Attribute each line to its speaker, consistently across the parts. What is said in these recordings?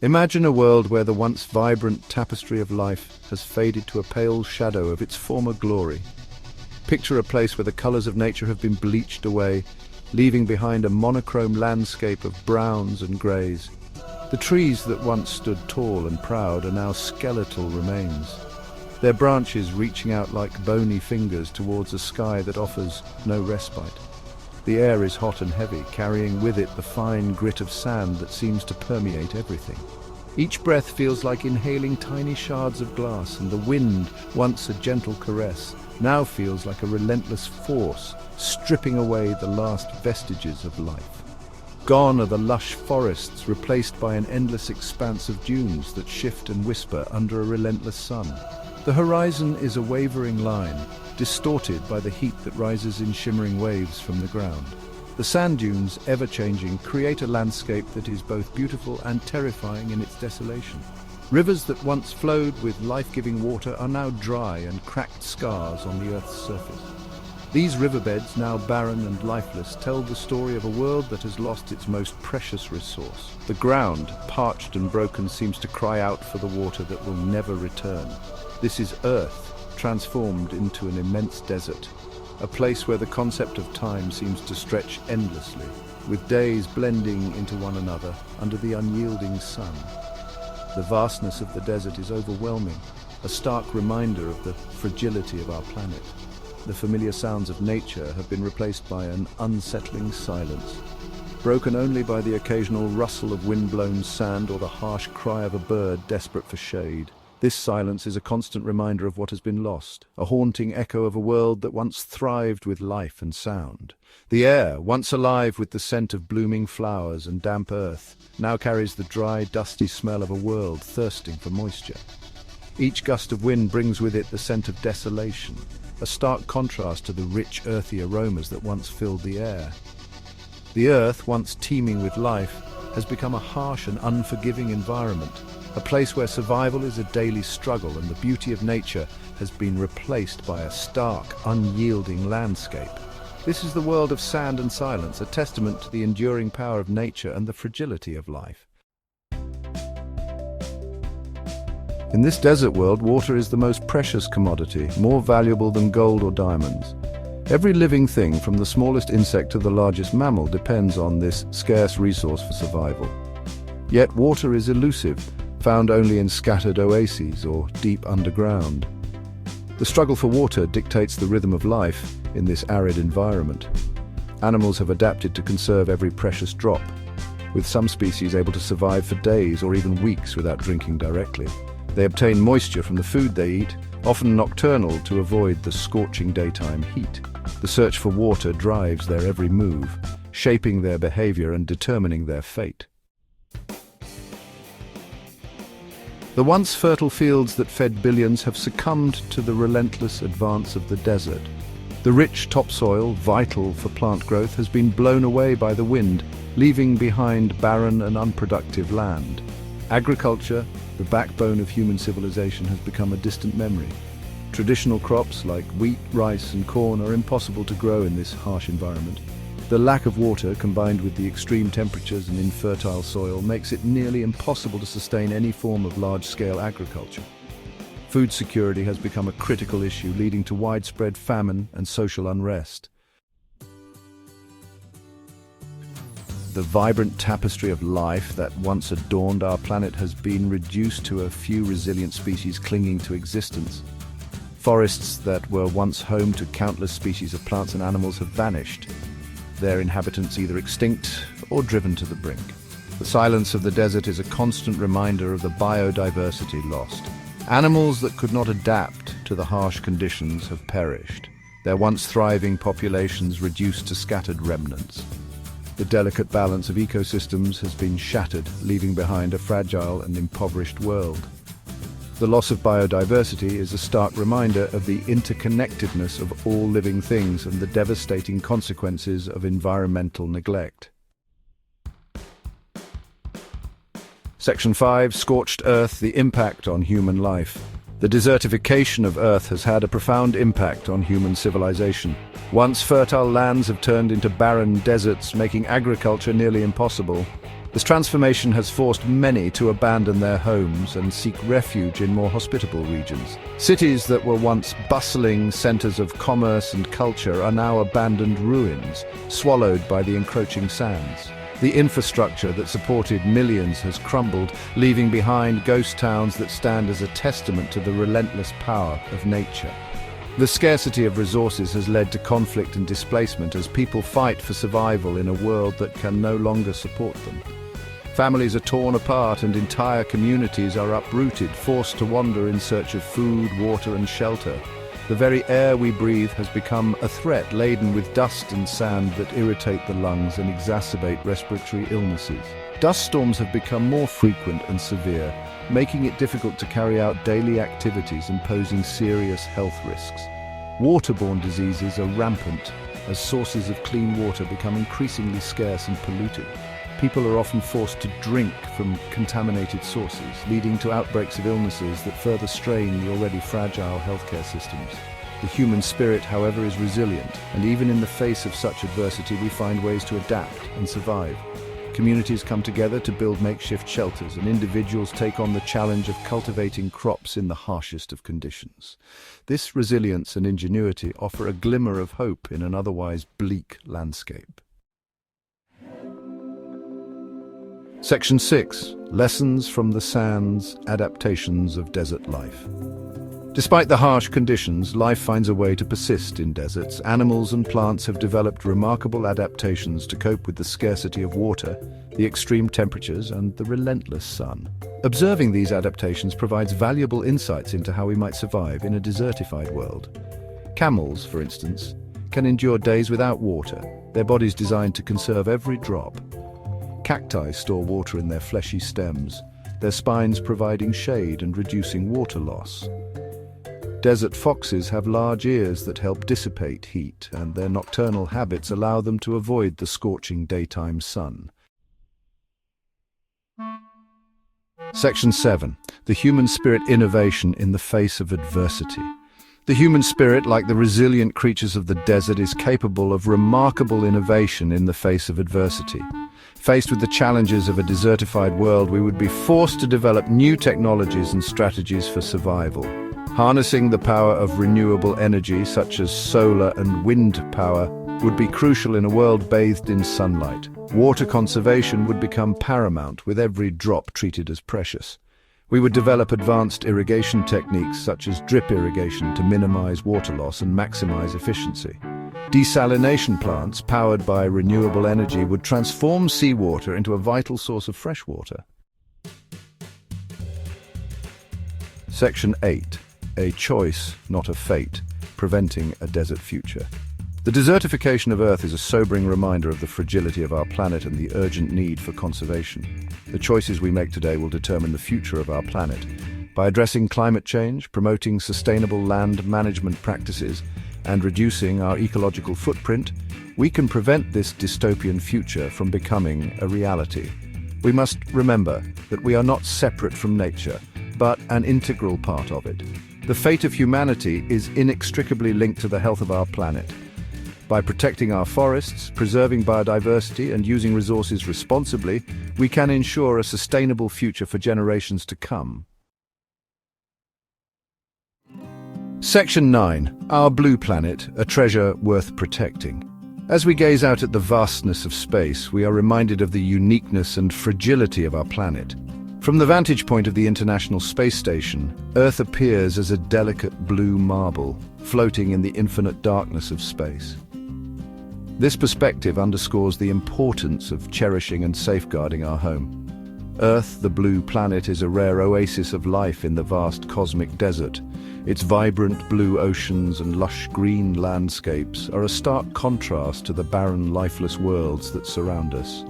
Speaker 1: Imagine a world where the once vibrant tapestry of life has faded to a pale shadow of its former glory. Picture a place where the colors of nature have been bleached away, leaving behind a monochrome landscape of browns and grays. The trees that once stood tall and proud are now skeletal remains, their branches reaching out like bony fingers towards a sky that offers no respite. The air is hot and heavy, carrying with it the fine grit of sand that seems to permeate everything. Each breath feels like inhaling tiny shards of glass, and the wind, once a gentle caress, now feels like a relentless force, stripping away the last vestiges of life. Gone are the lush forests, replaced by an endless expanse of dunes that shift and whisper under a relentless sun. The horizon is a wavering line, distorted by the heat that rises in shimmering waves from the ground. The sand dunes, ever-changing, create a landscape that is both beautiful and terrifying in its desolation. Rivers that once flowed with life-giving water are now dry and cracked scars on the Earth's surface. These riverbeds, now barren and lifeless, tell the story of a world that has lost its most precious resource. The ground, parched and broken, seems to cry out for the water that will never return. This is Earth, transformed into an immense desert, a place where the concept of time seems to stretch endlessly, with days blending into one another under the unyielding sun. The vastness of the desert is overwhelming, a stark reminder of the fragility of our planet. The familiar sounds of nature have been replaced by an unsettling silence, broken only by the occasional rustle of wind-blown sand or the harsh cry of a bird desperate for shade. This silence is a constant reminder of what has been lost, a haunting echo of a world that once thrived with life and sound. The air, once alive with the scent of blooming flowers and damp earth, now carries the dry, dusty smell of a world thirsting for moisture. Each gust of wind brings with it the scent of desolation, a stark contrast to the rich, earthy aromas that once filled the air. The earth, once teeming with life, has become a harsh and unforgiving environment, a place where survival is a daily struggle and the beauty of nature has been replaced by a stark, unyielding landscape. This is the world of sand and silence, a testament to the enduring power of nature and the fragility of life. In this desert world, water is the most precious commodity, more valuable than gold or diamonds. Every living thing, from the smallest insect to the largest mammal, depends on this scarce resource for survival. Yet water is elusive, found only in scattered oases or deep underground. The struggle for water dictates the rhythm of life in this arid environment. Animals have adapted to conserve every precious drop, with some species able to survive for days or even weeks without drinking directly. They obtain moisture from the food they eat, often nocturnal, to avoid the scorching daytime heat. The search for water drives their every move, shaping their behavior and determining their fate. The once fertile fields that fed billions have succumbed to the relentless advance of the desert. The rich topsoil, vital for plant growth, has been blown away by the wind, leaving behind barren and unproductive land. Agriculture, the backbone of human civilization, has become a distant memory. Traditional crops like wheat, rice, and corn are impossible to grow in this harsh environment. The lack of water, combined with the extreme temperatures and infertile soil, makes it nearly impossible to sustain any form of large-scale agriculture. Food security has become a critical issue, leading to widespread famine and social unrest. The vibrant tapestry of life that once adorned our planet has been reduced to a few resilient species clinging to existence. Forests that were once home to countless species of plants and animals have vanished, their inhabitants either extinct or driven to the brink. The silence of the desert is a constant reminder of the biodiversity lost. Animals that could not adapt to the harsh conditions have perished, their once thriving populations reduced to scattered remnants. The delicate balance of ecosystems has been shattered, leaving behind a fragile and impoverished world. The loss of biodiversity is a stark reminder of the interconnectedness of all living things and the devastating consequences of environmental neglect. Section 5, Scorched Earth, the impact on human life. The desertification of Earth has had a profound impact on human civilization. Once fertile lands have turned into barren deserts, making agriculture nearly impossible. This transformation has forced many to abandon their homes and seek refuge in more hospitable regions. Cities that were once bustling centers of commerce and culture are now abandoned ruins, swallowed by the encroaching sands. The infrastructure that supported millions has crumbled, leaving behind ghost towns that stand as a testament to the relentless power of nature. The scarcity of resources has led to conflict and displacement as people fight for survival in a world that can no longer support them. Families are torn apart and entire communities are uprooted, forced to wander in search of food, water and shelter. The very air we breathe has become a threat laden with dust and sand that irritate the lungs and exacerbate respiratory illnesses. Dust storms have become more frequent and severe, making it difficult to carry out daily activities and posing serious health risks. Waterborne diseases are rampant as sources of clean water become increasingly scarce and polluted. People are often forced to drink from contaminated sources, leading to outbreaks of illnesses that further strain the already fragile healthcare systems. The human spirit, however, is resilient, and even in the face of such adversity, we find ways to adapt and survive. Communities come together to build makeshift shelters, and individuals take on the challenge of cultivating crops in the harshest of conditions. This resilience and ingenuity offer a glimmer of hope in an otherwise bleak landscape. Section 6. Lessons from the sands, adaptations of desert life. Despite the harsh conditions, life finds a way to persist in deserts. Animals and plants have developed remarkable adaptations to cope with the scarcity of water, the extreme temperatures, and the relentless sun. Observing these adaptations provides valuable insights into how we might survive in a desertified world. Camels, for instance, can endure days without water, their bodies designed to conserve every drop. Cacti store water in their fleshy stems, their spines providing shade and reducing water loss. Desert foxes have large ears that help dissipate heat, and their nocturnal habits allow them to avoid the scorching daytime sun. Section 7. The human spirit innovation in the face of adversity. The human spirit, like the resilient creatures of the desert, is capable of remarkable innovation in the face of adversity. Faced with the challenges of a desertified world, we would be forced to develop new technologies and strategies for survival. Harnessing the power of renewable energy, such as solar and wind power, would be crucial in a world bathed in sunlight. Water conservation would become paramount, with every drop treated as precious. We would develop advanced irrigation techniques such as drip irrigation to minimize water loss and maximize efficiency. Desalination plants powered by renewable energy would transform seawater into a vital source of fresh water. Section 8. A choice, not a fate, preventing a desert future. The desertification of Earth is a sobering reminder of the fragility of our planet and the urgent need for conservation. The choices we make today will determine the future of our planet. By addressing climate change, promoting sustainable land management practices, and reducing our ecological footprint, we can prevent this dystopian future from becoming a reality. We must remember that we are not separate from nature, but an integral part of it. The fate of humanity is inextricably linked to the health of our planet. By protecting our forests, preserving biodiversity, and using resources responsibly, we can ensure a sustainable future for generations to come. Section 9. Our blue planet, a treasure worth protecting. As we gaze out at the vastness of space, we are reminded of the uniqueness and fragility of our planet. From the vantage point of the International Space Station, Earth appears as a delicate blue marble, floating in the infinite darkness of space. This perspective underscores the importance of cherishing and safeguarding our home. Earth, the blue planet, is a rare oasis of life in the vast cosmic desert. Its vibrant blue oceans and lush green landscapes are a stark contrast to the barren, lifeless worlds that surround us.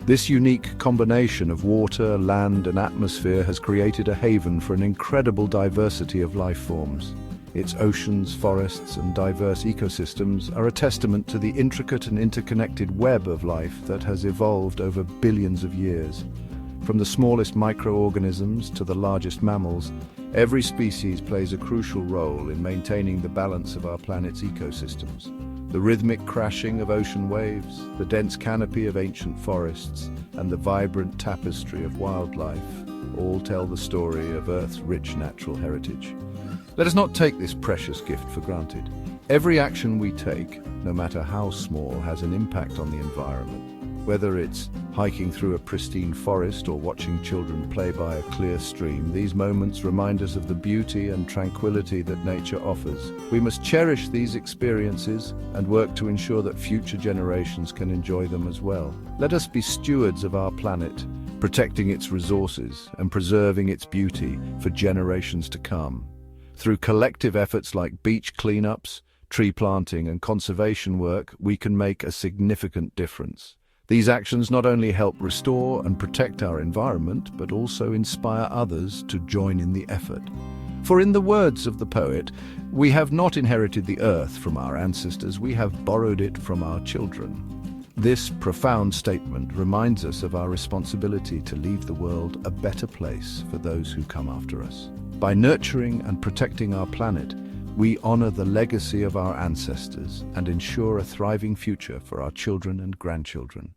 Speaker 1: This unique combination of water, land, and atmosphere has created a haven for an incredible diversity of life forms. Its oceans, forests, and diverse ecosystems are a testament to the intricate and interconnected web of life that has evolved over billions of years. From the smallest microorganisms to the largest mammals, every species plays a crucial role in maintaining the balance of our planet's ecosystems. The rhythmic crashing of ocean waves, the dense canopy of ancient forests, and the vibrant tapestry of wildlife all tell the story of Earth's rich natural heritage. Let us not take this precious gift for granted. Every action we take, no matter how small, has an impact on the environment. Whether it's hiking through a pristine forest or watching children play by a clear stream, these moments remind us of the beauty and tranquility that nature offers. We must cherish these experiences and work to ensure that future generations can enjoy them as well. Let us be stewards of our planet, protecting its resources and preserving its beauty for generations to come. Through collective efforts like beach cleanups, tree planting and conservation work, we can make a significant difference. These actions not only help restore and protect our environment, but also inspire others to join in the effort. For in the words of the poet, we have not inherited the earth from our ancestors, we have borrowed it from our children. This profound statement reminds us of our responsibility to leave the world a better place for those who come after us. By nurturing and protecting our planet, we honor the legacy of our ancestors and ensure a thriving future for our children and grandchildren.